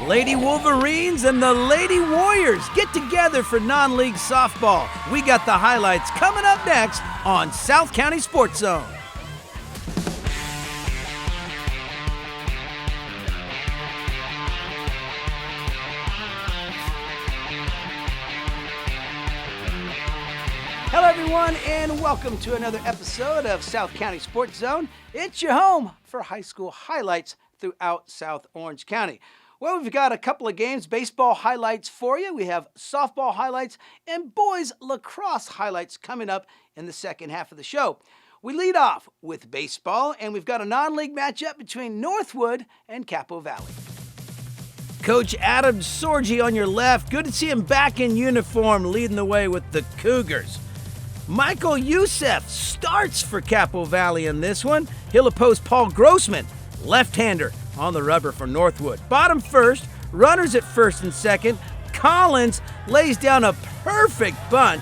Lady Wolverines and the Lady Warriors get together for non-league softball. We got the highlights coming up next on South County SportsZone. Hello everyone and welcome to another episode of South County SportsZone. It's your home for high school highlights throughout South Orange County. Well, we've got a couple of games, baseball highlights for you. We have softball highlights and boys lacrosse highlights coming up in the second half of the show. We lead off with baseball, and we've got a non-league matchup between Northwood and Capo Valley. Coach Adam Sorgi on your left. Good to see him back in uniform, leading the way with the Cougars. Michael Youssef starts for Capo Valley in this one. He'll oppose Paul Grossman, left-hander, on the rubber for Northwood. Bottom first, runners at first and second. Collins lays down a perfect bunt,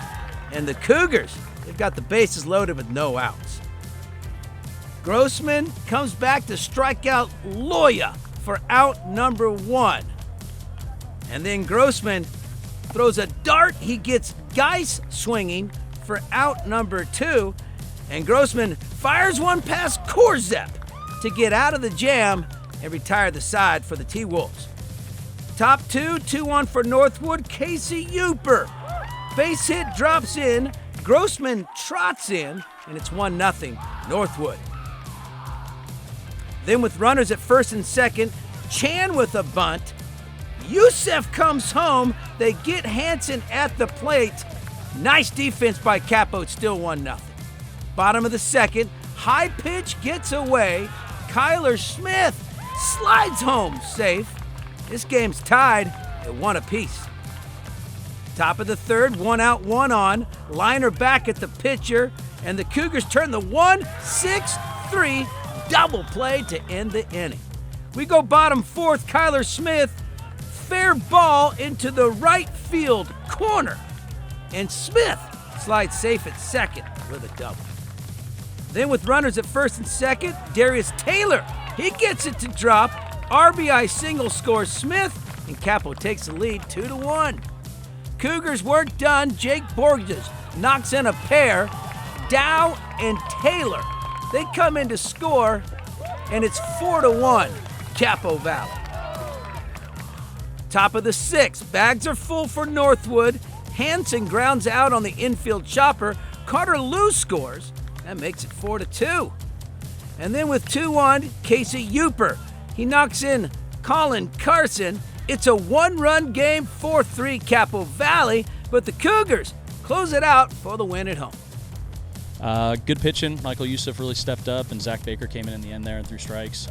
and the Cougars, they've got the bases loaded with no outs. Grossman comes back to strike out Loya for out number one. And then Grossman throws a dart. He gets Geis swinging for out number two. And Grossman fires one past Korzep to get out of the jam and retire the side for the T-Wolves. Top two, 2-1 for Northwood. Casey Uper. Base hit drops in. Grossman trots in, and it's 1-0 Northwood. Then with runners at first and second, Chan with a bunt. Youssef comes home. They get Hansen at the plate. Nice defense by Capo. It's still 1-0. Bottom of the second, high pitch gets away. Kyler Smith slides home safe. This game's tied at 1 apiece. Top of the third, 1 out, 1 on. Liner back at the pitcher, and the Cougars turn the 1-6-3 double play to end the inning. We go bottom fourth, Kyler Smith, fair ball into the right field corner, and Smith slides safe at second with a double. Then with runners at first and second, Darius Taylor, he gets it to drop. RBI single scores Smith, and Capo takes the lead 2-1. Cougars work done. Jake Borges knocks in a pair. Dow and Taylor, they come in to score, and it's 4-1 Capo Valley. Top of the sixth, bags are full for Northwood. Hansen grounds out on the infield chopper. Carter Lou scores. That makes it 4-2. And then with 2-1, Casey Uper. He knocks in Colin Carson. It's a one-run game, 4-3 Capo Valley, but the Cougars close it out for the win at home. Good pitching. Michael Youssef really stepped up, and Zach Baker came in the end there and threw strikes.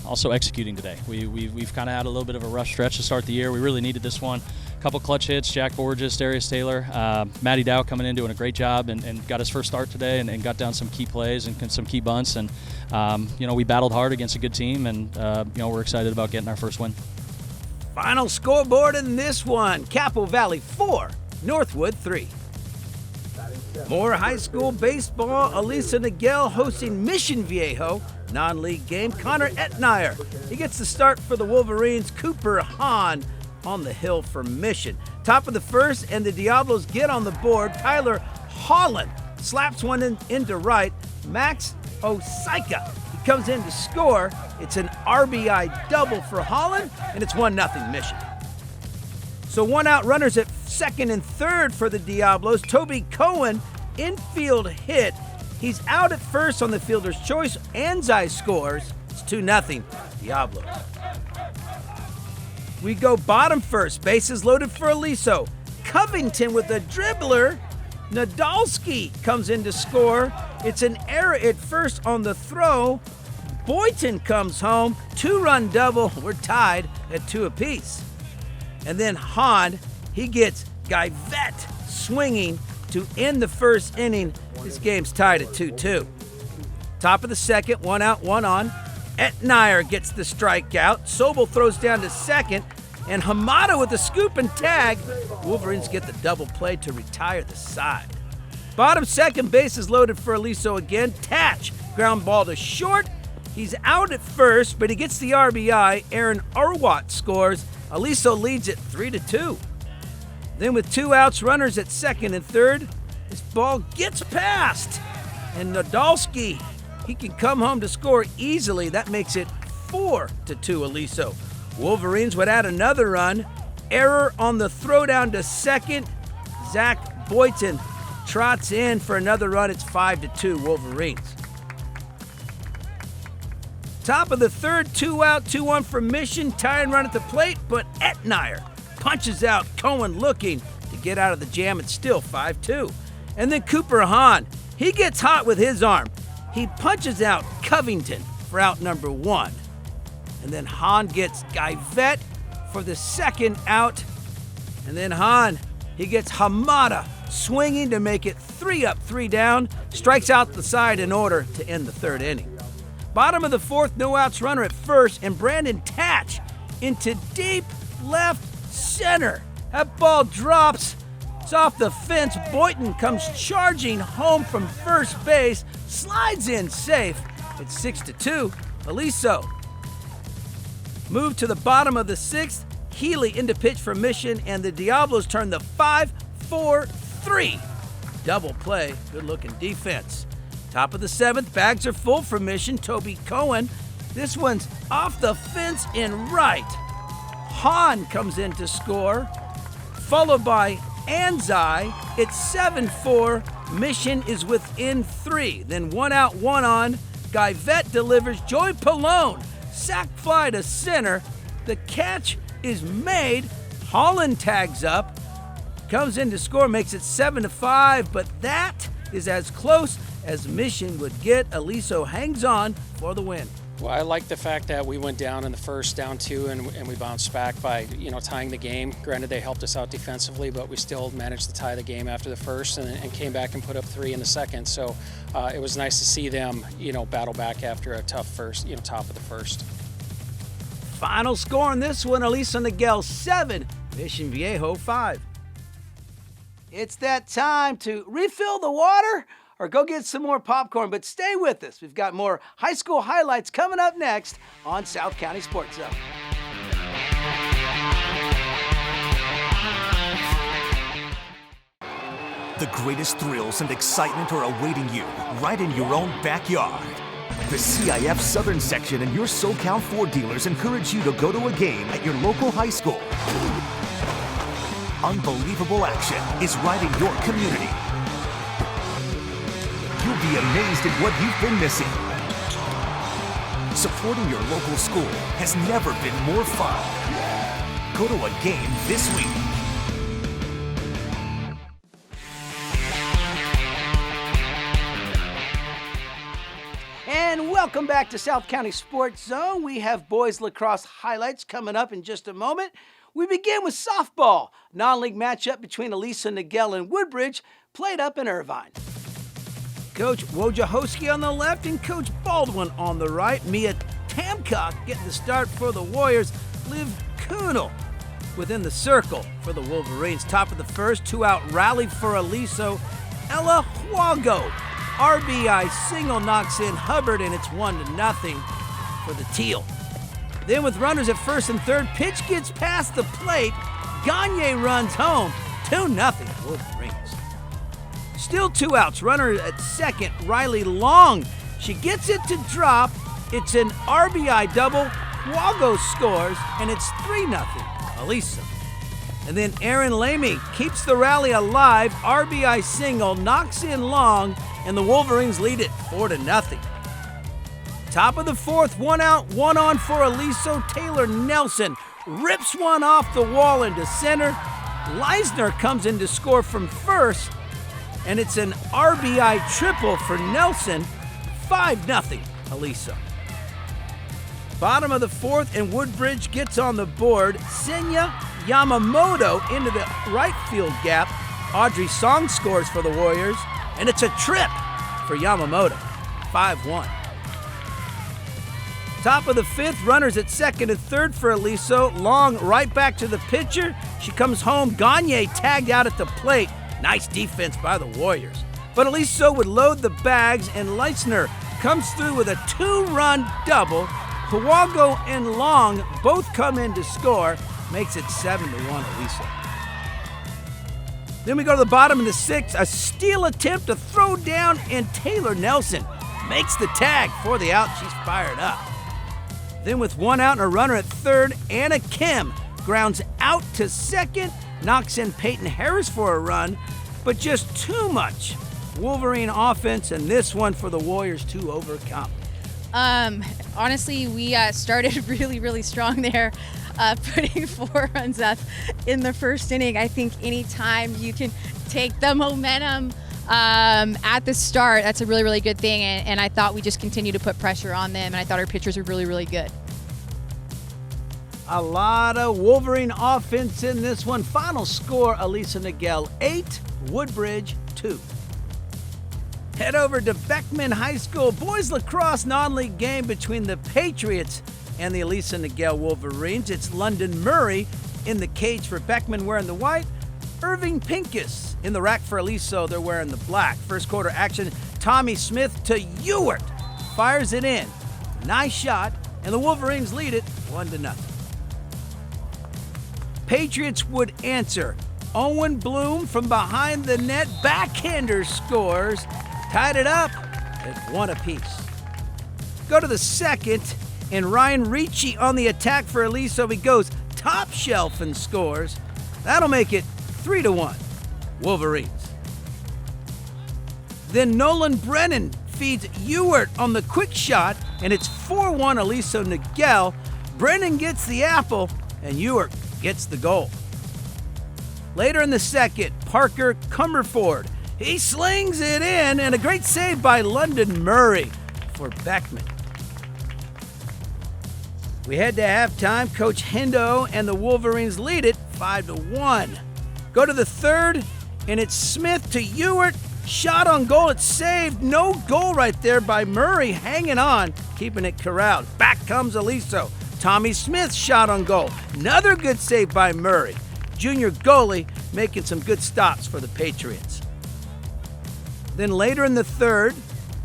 Also executing today. We've kind of had a little bit of a rough stretch to start the year. We really needed this one. Couple clutch hits, Jack Borges, Darius Taylor, Matty Dow coming in doing a great job and got his first start today and got down some key plays and some key bunts. And, we battled hard against a good team, and, we're excited about getting our first win. Final scoreboard in this one, Capo Valley 4, Northwood 3. More high school baseball, Aliso Niguel hosting Mission Viejo, non-league game. Connor Etnier, he gets the start for the Wolverines. Cooper Hahn on the hill for Mission. Top of the first, and the Diablos get on the board. Tyler Holland slaps one into right. Max Osaika, he comes in to score. It's an RBI double for Holland, and it's 1-0 Mission. So 1 out, runners at second and third for the Diablos. Toby Cohen, infield hit. He's out at first on the fielder's choice. Anzai scores. It's 2-0 Diablos. We go bottom first. Bases loaded for Aliso. Covington with a dribbler. Nadolski comes in to score. It's an error at first on the throw. Boynton comes home. 2-run double. We're tied at 2 apiece. And then Hahn, he gets Guyvet swinging to end the first inning. This game's tied at 2-2. Top of the second, 1 out, 1 on. Etnier gets the strikeout. Sobel throws down to second. And Hamada with a scoop and tag. Wolverines get the double play to retire the side. Bottom second, bases loaded for Aliso again. Tatch, ground ball to short. He's out at first, but he gets the RBI. Aaron Arwat scores. Aliso leads it 3-2. Then with 2 outs, runners at second and third, this ball gets past. And Nadolski, he can come home to score easily. That makes it 4-2 Aliso. Wolverines would add another run. Error on the throwdown to second. Zach Boyton trots in for another run. It's 5-2 Wolverines. Top of the third, 2 out, 2-1 for Mission. Tie and run at the plate, but Etnier punches out. Cohen looking to get out of the jam. It's still 5-2. And then Cooper Hahn, he gets hot with his arm. He punches out Covington for out number 1. And then Hahn gets Guyvet for the second out. And then Hahn, he gets Hamada swinging to make it 3 up, 3 down. Strikes out the side in order to end the third inning. Bottom of the fourth, no outs, runner at first, and Brandon Tatch into deep left center. That ball drops. It's off the fence. Boyton comes charging home from first base, slides in safe. It's 6-2. Aliso. Move to the bottom of the sixth. Healy into pitch for Mission, and the Diablos turn the 5-4-3. Double play. Good looking defense. Top of the seventh, bags are full for Mission. Toby Cohen. This one's off the fence in right. Hahn comes in to score, followed by Anzai. It's 7-4. Mission is within 3. Then 1 out, 1 on. Guyvet delivers. Joey Pallone, sac fly to center. The catch is made. Holland tags up, comes in to score, makes it 7-5, but that is as close as Mission would get. Aliso hangs on for the win. Well, I like the fact that we went down in the first, down 2, and we bounced back by, tying the game. Granted, they helped us out defensively, but we still managed to tie the game after the first and came back and put up 3 in the second. So it was nice to see them, battle back after a tough first, top of the first. Final score on this one, Aliso Niguel 7, Mission Viejo 5. It's that time to refill the water or go get some more popcorn, but stay with us. We've got more high school highlights coming up next on South County SportsZone. The greatest thrills and excitement are awaiting you right in your own backyard. The CIF Southern Section and your SoCal Ford dealers encourage you to go to a game at your local high school. Unbelievable action is right in your community. You'll be amazed at what you've been missing. Supporting your local school has never been more fun. Go to a game this week. And welcome back to South County Sports Zone. We have boys lacrosse highlights coming up in just a moment. We begin with softball. Non-league matchup between Aliso Niguel and Woodbridge played up in Irvine. Coach Wojciechowski on the left and Coach Baldwin on the right. Mia Tamcock getting the start for the Warriors. Liv Kunal within the circle for the Wolverines. Top of the first, 2-out rally for Aliso. Ella Huago, RBI single knocks in Hubbard, and it's 1-0 for the Teal. Then with runners at first and third, pitch gets past the plate. Gagne runs home, 2-0 Wolverines. Still 2 outs, runner at second, Riley Long. She gets it to drop. It's an RBI double. Huago scores, and it's 3-0 Aliso. And then Aaron Lamy keeps the rally alive. RBI single, knocks in Long, and the Wolverines lead it 4-0. Top of the fourth, 1 out, 1 on for Aliso. Taylor Nelson rips one off the wall into center. Leisner comes in to score from first, and it's an RBI triple for Nelson. 5-0 Aliso. Bottom of the fourth, and Woodbridge gets on the board. Senya Yamamoto into the right field gap. Audrey Song scores for the Warriors, and it's a trip for Yamamoto. 5-1. Top of the fifth, runners at second and third for Aliso. Long right back to the pitcher. She comes home. Gagne tagged out at the plate. Nice defense by the Warriors. But Aliso would load the bags, and Leisner comes through with a 2-run double. Puago and Long both come in to score. Makes it 7-1 Aliso. Then we go to the bottom of the 6th. A steal attempt to throw down, and Taylor Nelson makes the tag for the out. She's fired up. Then with 1 out and a runner at 3rd, Anna Kim grounds out to 2nd, knocks in Peyton Harris for a run, but just too much Wolverine offense, and this one for the Warriors to overcome. Honestly, we started really strong there, putting 4 runs up in the first inning. I think anytime you can take the momentum at the start, that's a really good thing, and I thought we just continued to put pressure on them, and I thought our pitchers were really good. A lot of Wolverine offense in this one. Final score, Aliso Niguel 8, Woodbridge 2. Head over to Beckman High School boys lacrosse non-league game between the Patriots and the Aliso Niguel Wolverines. It's London Murray in the cage for Beckman wearing the white. Irving Pincus in the rack for Aliso, they're wearing the black. First quarter action, Tommy Smith to Ewart. Fires it in. Nice shot, and the Wolverines lead it 1-0. Patriots would answer. Owen Bloom from behind the net, backhander scores. Tied it up at 1 apiece. Go to the 2nd, and Ryan Ricci on the attack for Aliso. He goes top shelf and scores. That'll make it 3-1, Wolverines. Then Nolan Brennan feeds Ewart on the quick shot, and it's 4-1 Aliso Niguel. Brennan gets the apple, and Ewart gets the goal. Later in the 2nd, Parker Cumberford. He slings it in, and a great save by London Murray for Beckman. We head to halftime. Coach Hendo and the Wolverines lead it 5-1. Go to the 3rd, and it's Smith to Ewart. Shot on goal, it's saved. No goal right there by Murray, hanging on, keeping it corralled. Back comes Aliso. Tommy Smith shot on goal. Another good save by Murray. Junior goalie making some good stops for the Patriots. Then later in the 3rd,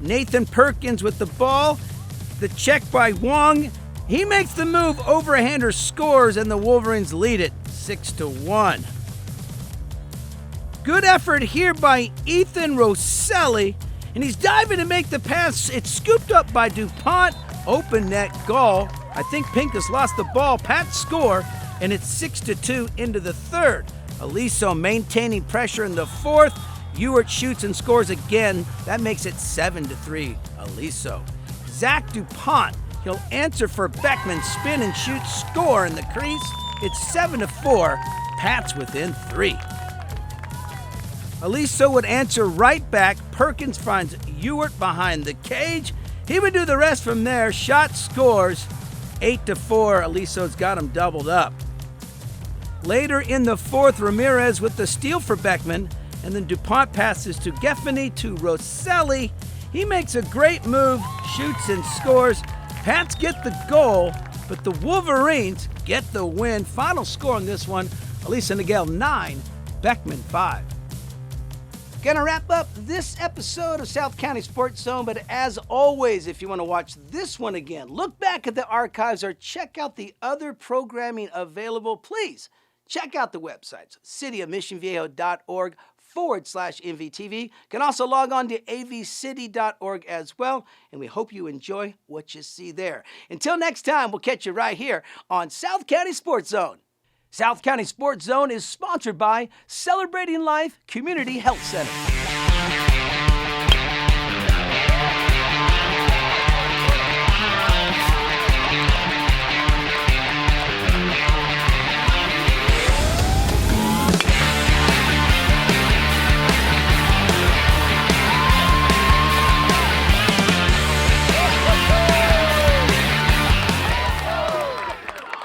Nathan Perkins with the ball. The check by Wong. He makes the move, overhander scores, and the Wolverines lead it 6-1. Good effort here by Ethan Rosselli, and he's diving to make the pass. It's scooped up by DuPont. Open net goal. I think Pincus lost the ball. Pat score, and it's 6-2 into the 3rd. Aliso maintaining pressure in the 4th. Ewart shoots and scores again. That makes it 7-3 Aliso. Zach DuPont, he'll answer for Beckman. Spin and shoot, score in the crease. It's 7-4. Pat's within 3. Aliso would answer right back. Perkins finds Ewart behind the cage. He would do the rest from there. Shot scores. 8-4. Aliso's got him doubled up. Later in the 4th, Ramirez with the steal for Beckman. And then DuPont passes to Geffany to Rosselli. He makes a great move, shoots and scores. Pats get the goal, but the Wolverines get the win. Final score on this one, Aliso Niguel 9, Beckman 5. Gonna wrap up this episode of South County Sports Zone, but as always, if you want to watch this one again, look back at the archives or check out the other programming available, please check out the websites, cityofmissionviejo.org/MVTV. You can also log on to avcity.org as well, and we hope you enjoy what you see there. Until next time, we'll catch you right here on South County Sports Zone. South County Sports Zone is sponsored by Celebrating Life Community Health Center.